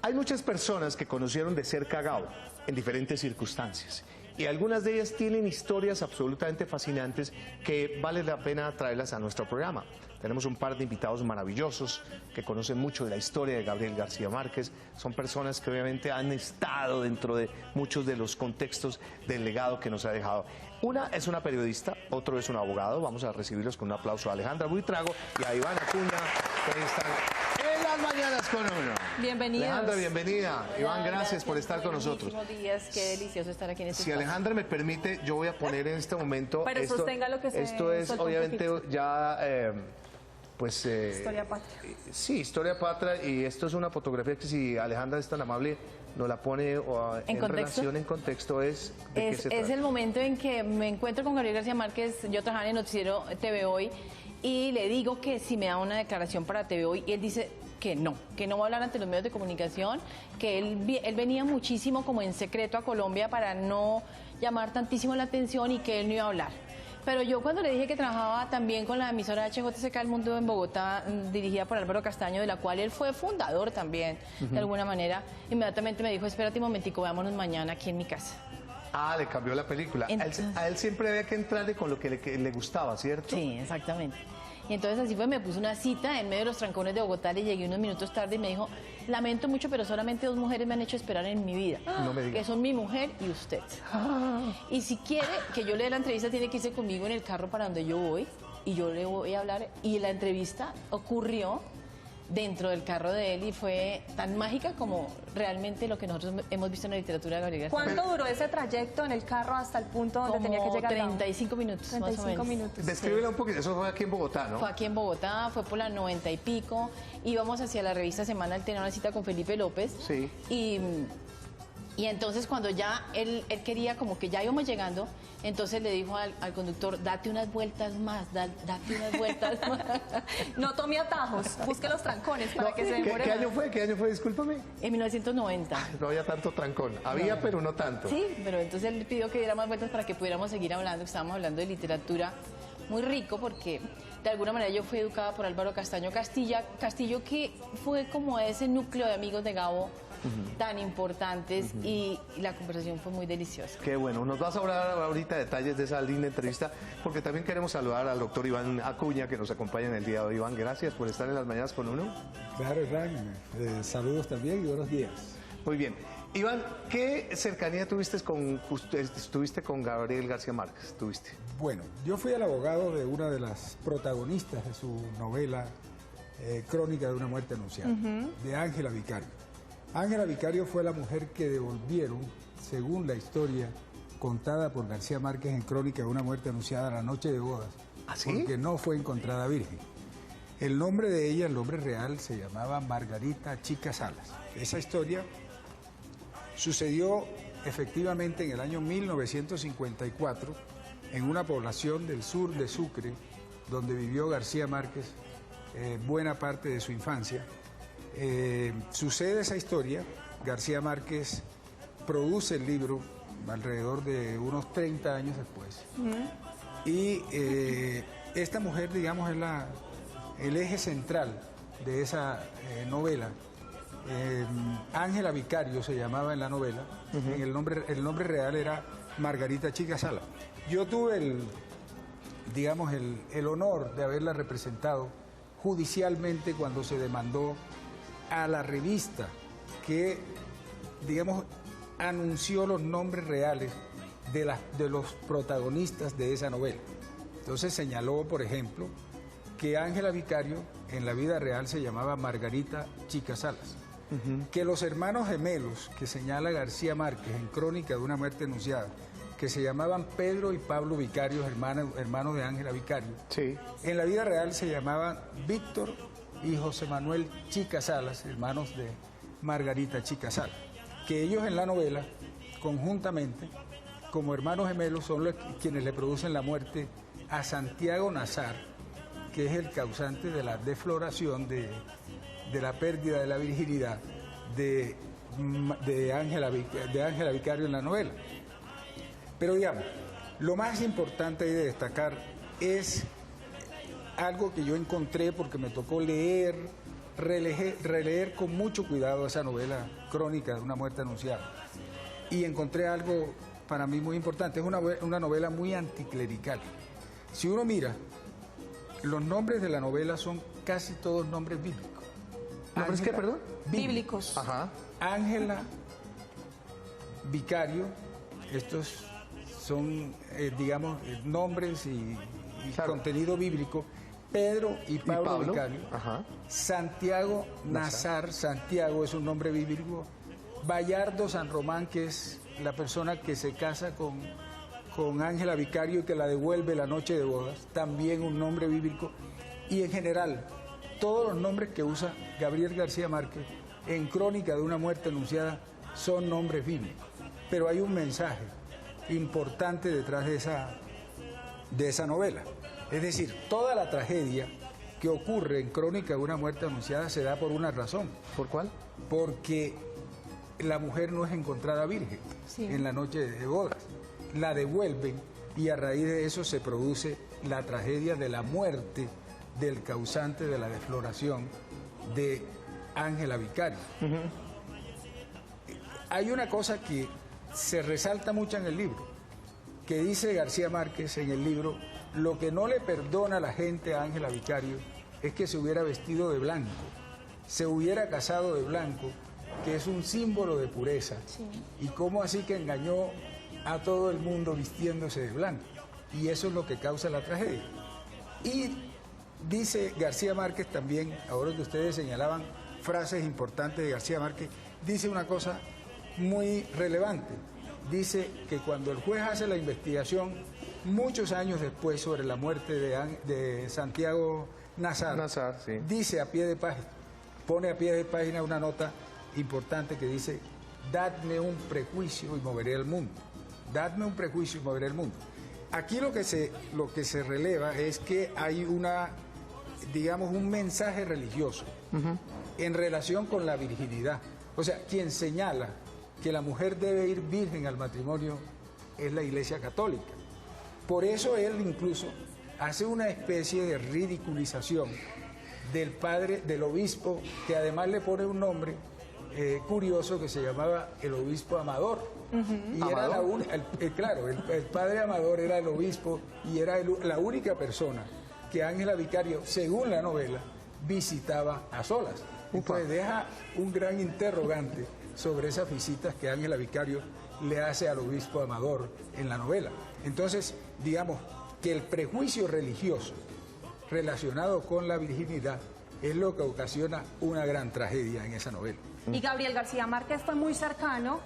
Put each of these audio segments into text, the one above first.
Hay muchas personas que conocieron de cerca a Gabo en diferentes circunstancias y algunas de ellas tienen historias absolutamente fascinantes que vale la pena traerlas a nuestro programa. Tenemos un par de invitados maravillosos que conocen mucho de la historia de Gabriel García Márquez. Son personas que obviamente han estado dentro de muchos de los contextos del legado que nos ha dejado. Una es una periodista, otro es un abogado. Vamos a recibirlos con un aplauso a Alejandra Buitrago y a Iván Acuña, que están en las mañanas con uno. Bienvenidos. Alejandra, bienvenida. Hola, Iván, gracias por estar con nosotros. Buenos días, qué delicioso estar aquí en este Si espacio. Alejandra me permite, yo voy a poner en este momento... Pero sostenga lo que se Esto es suelta un obviamente poquito. ya... Historia patria. Sí, historia patria, y esto es una fotografía que si Alejandra es tan amable nos la pone en relación, en contexto, ¿de qué se Es trata? el momento en que me encuentro con Gabriel García Márquez. Yo trabajaba en el noticiero TV Hoy y le digo que si me da una declaración para TV Hoy, y él dice que no va a hablar ante los medios de comunicación, que él venía muchísimo como en secreto a Colombia para no llamar tantísimo la atención y que él no iba a hablar. Pero yo cuando le dije que trabajaba también con la emisora HJCK El Mundo en Bogotá, dirigida por Álvaro Castaño, de la cual él fue fundador también, de alguna manera, inmediatamente me dijo, espérate un momentico, veámonos mañana aquí en mi casa. Ah, le cambió la película. Entonces, A él siempre había que entrarle con lo que le gustaba, ¿cierto? Sí, exactamente. Y entonces así fue, me puso una cita en medio de los trancones de Bogotá, le llegué unos minutos tarde y me dijo, lamento mucho, pero solamente 2 mujeres me han hecho esperar en mi vida, No me diga. que son mi mujer y usted. Y si quiere que yo le dé la entrevista, tiene que irse conmigo en el carro para donde yo voy, y yo le voy a hablar, y la entrevista ocurrió dentro del carro de él y fue tan mágica como realmente lo que nosotros hemos visto en la literatura de Gabriel García. ¿Cuánto duró ese trayecto en el carro hasta el punto donde tenía que llegar? 35 minutos, más o 35 menos. minutos. Descríbela un poquito, eso fue aquí en Bogotá, ¿no? Fue aquí en Bogotá, fue por la 90 y pico. Íbamos hacia la revista Semana, él tenía una cita con Felipe López. Sí. Y entonces cuando ya él quería, como que ya íbamos llegando, entonces le dijo al conductor, date unas vueltas más, date unas vueltas más. No tome atajos, busque los trancones para que se demore ¿Qué más. año fue? ¿Qué año fue? Discúlpame. En 1990. No había tanto trancón. Había, pero no tanto. Sí, pero entonces él pidió que diera más vueltas para que pudiéramos seguir hablando, que estábamos hablando de literatura. Muy rico porque de alguna manera yo fui educada por Álvaro Castaño Castillo, que fue como ese núcleo de amigos de Gabo tan importantes, y la conversación fue muy deliciosa. Qué bueno. Nos vas a hablar ahorita detalles de esa linda entrevista, porque también queremos saludar al doctor Iván Acuña, que nos acompaña en el día de hoy. Iván, gracias por estar en las mañanas con uno. Claro, Hernán. Saludos también y buenos días. Muy bien. Iván, ¿qué cercanía estuviste con Gabriel García Márquez? Bueno, yo fui el abogado de una de las protagonistas de su novela Crónica de una muerte anunciada, de Ángela Vicario. Ángela Vicario fue la mujer que devolvieron, según la historia contada por García Márquez en Crónica de una muerte anunciada, la noche de bodas. ¿Ah, sí? Porque no fue encontrada virgen. El nombre de ella, el nombre real, se llamaba Margarita Chica Salas. Esa historia sucedió efectivamente en el año 1954 en una población del sur de Sucre, donde vivió García Márquez buena parte de su infancia. Sucede esa historia, García Márquez produce el libro alrededor de unos 30 años después. Y esta mujer, digamos, es el eje central de esa novela. Ángela Vicario se llamaba en la novela, el nombre real era Margarita Chica Salas. Yo tuve el honor de haberla representado judicialmente cuando se demandó a la revista que, digamos, anunció los nombres reales de los protagonistas de esa novela. Entonces señaló, por ejemplo, que Ángela Vicario en la vida real se llamaba Margarita Chica Salas. Que los hermanos gemelos que señala García Márquez en Crónica de una muerte anunciada, que se llamaban Pedro y Pablo Vicario, hermanos de Ángela Vicario, Sí. en la vida real se llamaban Víctor y José Manuel Chica Salas, hermanos de Margarita Chica Salas, que ellos en la novela, conjuntamente, como hermanos gemelos, son quienes le producen la muerte a Santiago Nazar, que es el causante de la defloración de la pérdida de la virginidad de Ángela Vicario en la novela. Pero digamos, lo más importante de destacar es algo que yo encontré porque me tocó leer releer con mucho cuidado esa novela Crónica de una muerte anunciada. Y encontré algo para mí muy importante. Es una novela muy anticlerical. Si uno mira, los nombres de la novela son casi todos nombres bíblicos. ¿Nombres qué, perdón? Bíblicos. Ajá. Ángela, Vicario, estos son, digamos, nombres y Claro. contenido bíblico. Pedro y Pablo, Vicario. Ajá. Santiago Nazar, Santiago es un nombre bíblico. Bayardo San Román, que es la persona que se casa con Ángela Vicario y que la devuelve la noche de bodas, también un nombre bíblico. Y en general, todos los nombres que usa Gabriel García Márquez en Crónica de una muerte anunciada son nombres bíblicos. Pero hay un mensaje importante detrás de esa novela. Es decir, toda la tragedia que ocurre en Crónica de una muerte anunciada se da por una razón. ¿Por cuál? Porque la mujer no es encontrada virgen en la noche de bodas. La devuelven y a raíz de eso se produce la tragedia de la muerte del causante de la defloración de Ángela Vicario. Hay una cosa que se resalta mucho en el libro, que dice García Márquez en el libro: lo que no le perdona a la gente a Ángela Vicario es que se hubiera vestido de blanco, se hubiera casado de blanco, que es un símbolo de pureza. Y cómo así que engañó a todo el mundo vistiéndose de blanco. Y eso es lo que causa la tragedia. Y dice García Márquez también, ahora que ustedes señalaban frases importantes de García Márquez, dice una cosa muy relevante. Dice que cuando el juez hace la investigación, muchos años después, sobre la muerte de Santiago Nazar, sí. dice a pie de página, pone a pie de página una nota importante que dice: dadme un prejuicio y moveré el mundo. Dadme un prejuicio y moveré el mundo. Aquí lo que se releva es que hay un mensaje religioso en relación con la virginidad. O sea, quien señala que la mujer debe ir virgen al matrimonio es la Iglesia Católica. Por eso él incluso hace una especie de ridiculización del obispo, que además le pone un nombre curioso que se llamaba el obispo Amador. Y ¿Amador? Era el padre Amador era el obispo y era la única persona que Ángela Vicario, según la novela, visitaba a solas. Entonces deja un gran interrogante sobre esas visitas que Ángela Vicario le hace al obispo Amador en la novela. Entonces, digamos que el prejuicio religioso relacionado con la virginidad es lo que ocasiona una gran tragedia en esa novela. Y Gabriel García Márquez fue muy cercano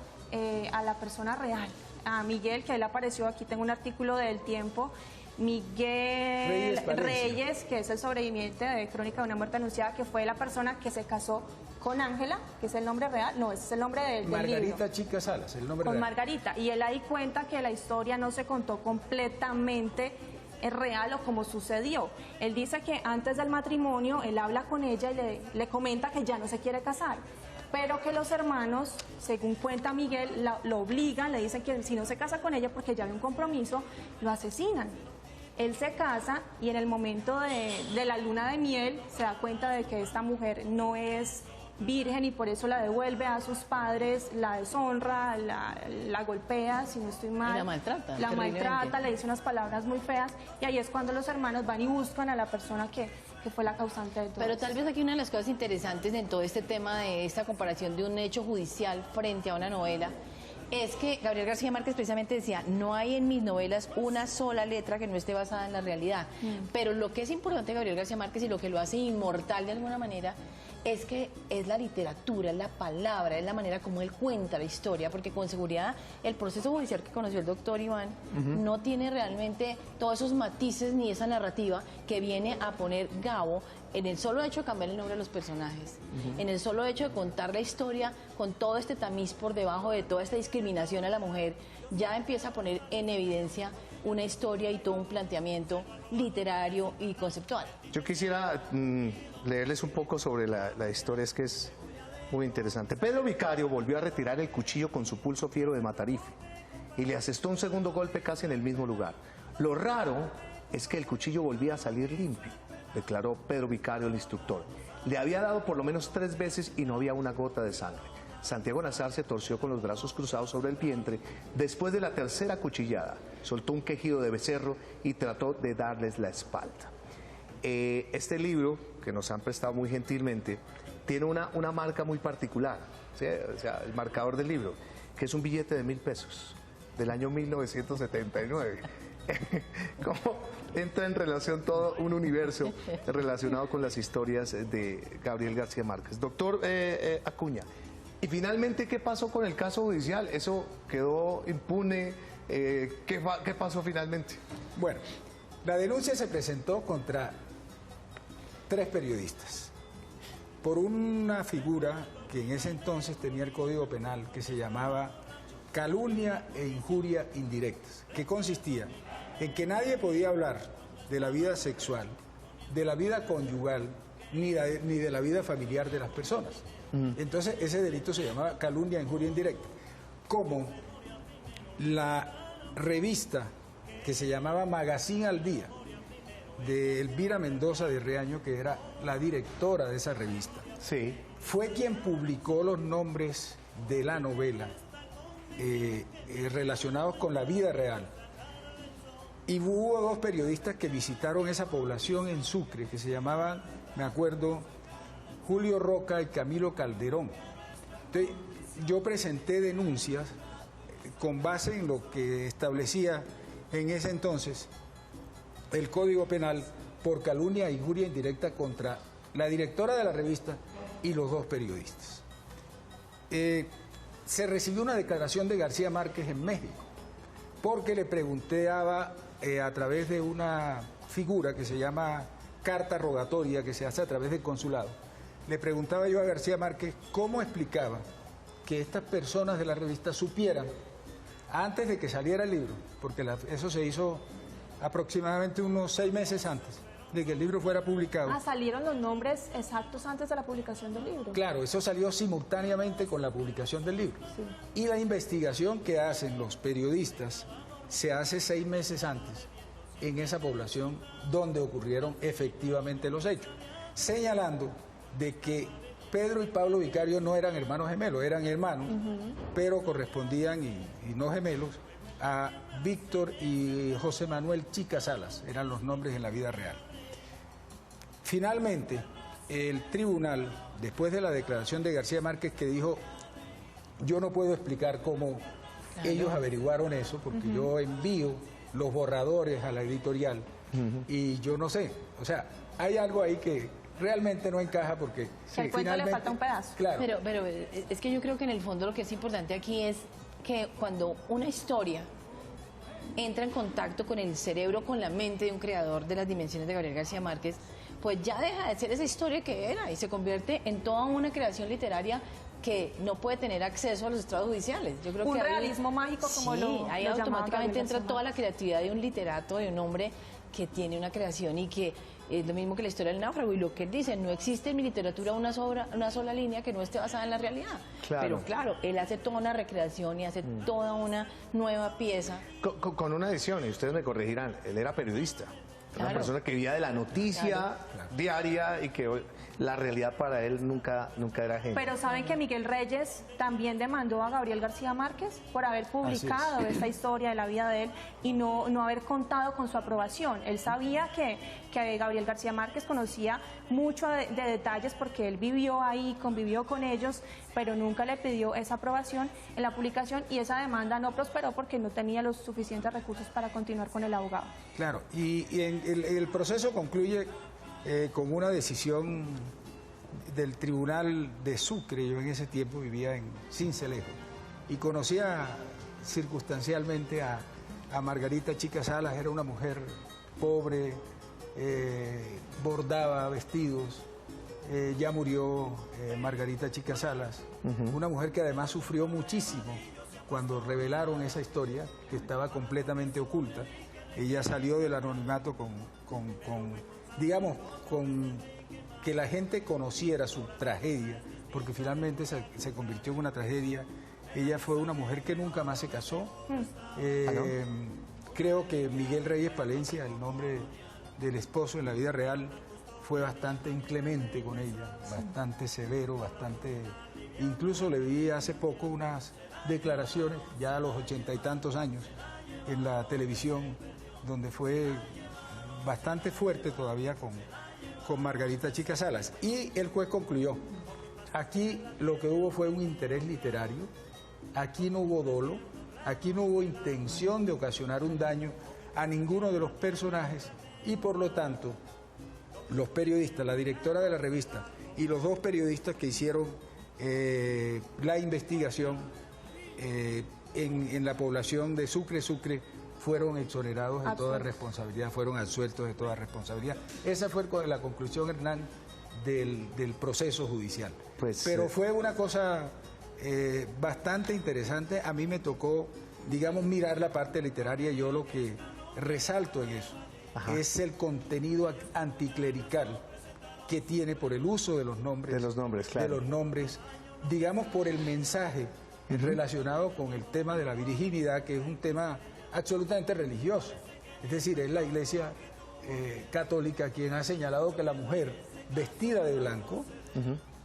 a la persona real, a Miguel, que él apareció, aquí tengo un artículo del Tiempo, Miguel Reyes, que es el sobreviviente de Crónica de una muerte anunciada, que fue la persona que se casó con Ángela, que es el nombre real, no, ese es el nombre del libro. Margarita Chica Salas, el nombre con real. Margarita, y él ahí cuenta que la historia no se contó completamente real o como sucedió. Él dice que antes del matrimonio él habla con ella y le comenta que ya no se quiere casar, pero que los hermanos, según cuenta Miguel, lo obligan, le dicen que si no se casa con ella porque ya hay un compromiso, lo asesinan. Él se casa y en el momento de la luna de miel se da cuenta de que esta mujer no es virgen y por eso la devuelve a sus padres, la deshonra, la golpea, si no estoy mal. Y la maltrata. La terriblemente. maltrata, le dice unas palabras muy feas y ahí es cuando los hermanos van y buscan a la persona que fue la causante de todo. Pero tal vez aquí una de las cosas interesantes en todo este tema de esta comparación de un hecho judicial frente a una novela es que Gabriel García Márquez precisamente decía: no hay en mis novelas una sola letra que no esté basada en la realidad. Pero lo que es importante de Gabriel García Márquez y lo que lo hace inmortal de alguna manera es que es la literatura, es la palabra, es la manera como él cuenta la historia, porque con seguridad el proceso judicial que conoció el doctor Iván no tiene realmente todos esos matices ni esa narrativa que viene a poner Gabo en el solo hecho de cambiar el nombre de los personajes, en el solo hecho de contar la historia con todo este tamiz por debajo de toda esta discriminación a la mujer, ya empieza a poner en evidencia una historia y todo un planteamiento literario y conceptual. Yo quisiera leerles un poco sobre la historia, es que es muy interesante. Pedro Vicario volvió a retirar el cuchillo con su pulso fiero de Matarife y le asestó un segundo golpe casi en el mismo lugar. Lo raro es que el cuchillo volvía a salir limpio, declaró Pedro Vicario, el instructor. Le había dado por lo menos 3 veces y no había una gota de sangre. Santiago Nazar se torció con los brazos cruzados sobre el vientre. Después de la tercera cuchillada, soltó un quejido de becerro y trató de darles la espalda. Este libro, que nos han prestado muy gentilmente, tiene una marca muy particular, ¿sí? O sea, el marcador del libro, que es un billete de 1.000 pesos del año 1979. ¿Cómo entra en relación todo un universo relacionado con las historias de Gabriel García Márquez? Doctor Acuña, y finalmente, ¿qué pasó con el caso judicial? ¿Eso quedó impune? ¿Qué pasó finalmente? Bueno, la denuncia se presentó contra 3 periodistas por una figura que en ese entonces tenía el Código Penal que se llamaba calumnia e injuria indirectas, que consistía en que nadie podía hablar de la vida sexual, de la vida conyugal, ni de la vida familiar de las personas. Entonces ese delito se llamaba calumnia e injuria indirecta. Como la revista que se llamaba Magazine al Día, de Elvira Mendoza de Reaño, que era la directora de esa revista, Sí. fue quien publicó los nombres de la novela relacionados con la vida real. Y hubo 2 periodistas que visitaron esa población en Sucre, que se llamaban, me acuerdo, Julio Roca y Camilo Calderón. Entonces, yo presenté denuncias con base en lo que establecía en ese entonces el Código Penal por calumnia e injuria indirecta contra la directora de la revista y los 2 periodistas. Se recibió una declaración de García Márquez en México, porque le preguntaba a través de una figura que se llama carta rogatoria, que se hace a través del consulado, le preguntaba yo a García Márquez cómo explicaba que estas personas de la revista supieran, antes de que saliera el libro, porque eso se hizo aproximadamente unos 6 meses antes de que el libro fuera publicado. Salieron los nombres exactos antes de la publicación del libro. Claro, eso salió simultáneamente con la publicación del libro. Sí. Y la investigación que hacen los periodistas se hace 6 meses antes en esa población donde ocurrieron efectivamente los hechos, señalando de que Pedro y Pablo Vicario no eran hermanos gemelos, eran hermanos, pero correspondían, y no gemelos, a Víctor y José Manuel Chica Salas, eran los nombres en la vida real. Finalmente, el tribunal, después de la declaración de García Márquez, que dijo, yo no puedo explicar cómo ellos averiguaron eso, porque yo envío los borradores a la editorial y yo no sé, o sea, hay algo ahí que realmente no encaja porque Que al cuento le falta un pedazo. Claro. Pero es que yo creo que en el fondo lo que es importante aquí es que cuando una historia entra en contacto con el cerebro, con la mente de un creador de las dimensiones de Gabriel García Márquez, pues ya deja de ser esa historia que era y se convierte en toda una creación literaria que no puede tener acceso a los estrados judiciales. Yo creo Un que realismo mágico, como sí, lo ahí llamaba automáticamente Gabriel entra García toda la creatividad de un literato, de un hombre que tiene una creación y que es lo mismo que la historia del náufrago. Y lo que él dice, no existe en mi literatura una sola línea que no esté basada en la realidad. Claro. Pero claro, él hace toda una recreación y hace toda una nueva pieza. Con una adición, y ustedes me corregirán, él era periodista. Era una Claro. persona que vivía de la noticia diaria y que la realidad para él nunca era ajena. Pero saben que Miguel Reyes también demandó a Gabriel García Márquez por haber publicado esta historia de la vida de él y no haber contado con su aprobación. Él sabía que Gabriel García Márquez conocía mucho de detalles porque él vivió ahí, convivió con ellos, pero nunca le pidió esa aprobación en la publicación y esa demanda no prosperó porque no tenía los suficientes recursos para continuar con el abogado. Claro, y el proceso concluye con una decisión del Tribunal de Sucre. Yo en ese tiempo vivía en Sincelejo y conocía circunstancialmente a Margarita Chica Salas. Era una mujer pobre, bordaba vestidos, ya murió Margarita Chica Salas, una mujer que además sufrió muchísimo cuando revelaron esa historia que estaba completamente oculta. Ella salió del anonimato digamos, con que la gente conociera su tragedia, porque finalmente se convirtió en una tragedia. Ella fue una mujer que nunca más se casó. Creo que Miguel Reyes Palencia, el nombre del esposo en la vida real, fue bastante inclemente con ella, bastante severo, incluso le vi hace poco unas declaraciones, ya a los 80 y tantos años, en la televisión, donde fue bastante fuerte todavía con Margarita Chica Salas. Y el juez concluyó, aquí lo que hubo fue un interés literario, aquí no hubo dolo, aquí no hubo intención de ocasionar un daño a ninguno de los personajes y por lo tanto los periodistas, la directora de la revista y los dos periodistas que hicieron la investigación en la población de Sucre fueron exonerados de toda responsabilidad, fueron absueltos de toda responsabilidad. Esa fue la conclusión, Hernán, del proceso judicial. Pero fue una cosa bastante interesante. A mí me tocó, digamos, mirar la parte literaria. Yo lo que resalto en eso es el contenido anticlerical que tiene por el uso de los nombres. De los nombres, claro. De los nombres, digamos, por el mensaje relacionado con el tema de la virginidad, que es un tema absolutamente religioso. Es decir, es la Iglesia católica quien ha señalado que la mujer vestida de blanco,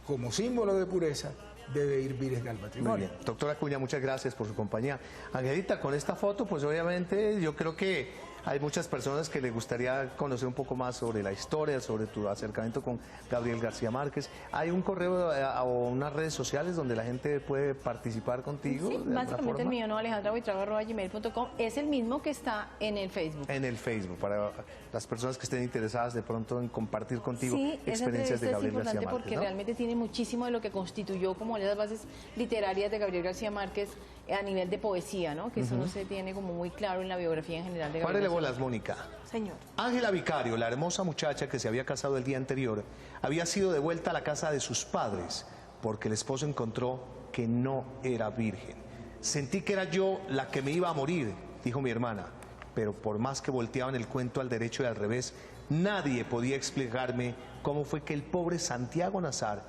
como símbolo de pureza, debe ir virgen al matrimonio. Muy bien. Doctora Acuña, muchas gracias por su compañía. Angelita, con esta foto, pues obviamente yo creo que hay muchas personas que les gustaría conocer un poco más sobre la historia, sobre tu acercamiento con Gabriel García Márquez. ¿Hay un correo o unas redes sociales donde la gente puede participar contigo? Sí, básicamente el mío, ¿no? alejandrabuitrago@gmail.com, es el mismo que está en el Facebook. En el Facebook, para las personas que estén interesadas de pronto en compartir contigo sí, experiencias de Gabriel García Márquez. Es importante porque realmente tiene muchísimo de lo que constituyó como las bases literarias de Gabriel García Márquez a nivel de poesía, ¿no? Que eso no se tiene como muy claro en la biografía en general de Gabriel García Márquez. Bolas, Mónica. Señor. Ángela Vicario, la hermosa muchacha que se había casado el día anterior, había sido devuelta a la casa de sus padres porque el esposo encontró que no era virgen. Sentí que era yo la que me iba a morir, dijo mi hermana, pero por más que volteaban el cuento al derecho y al revés, nadie podía explicarme cómo fue que el pobre Santiago Nazar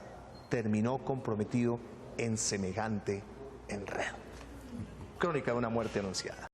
terminó comprometido en semejante enredo. Crónica de una muerte anunciada.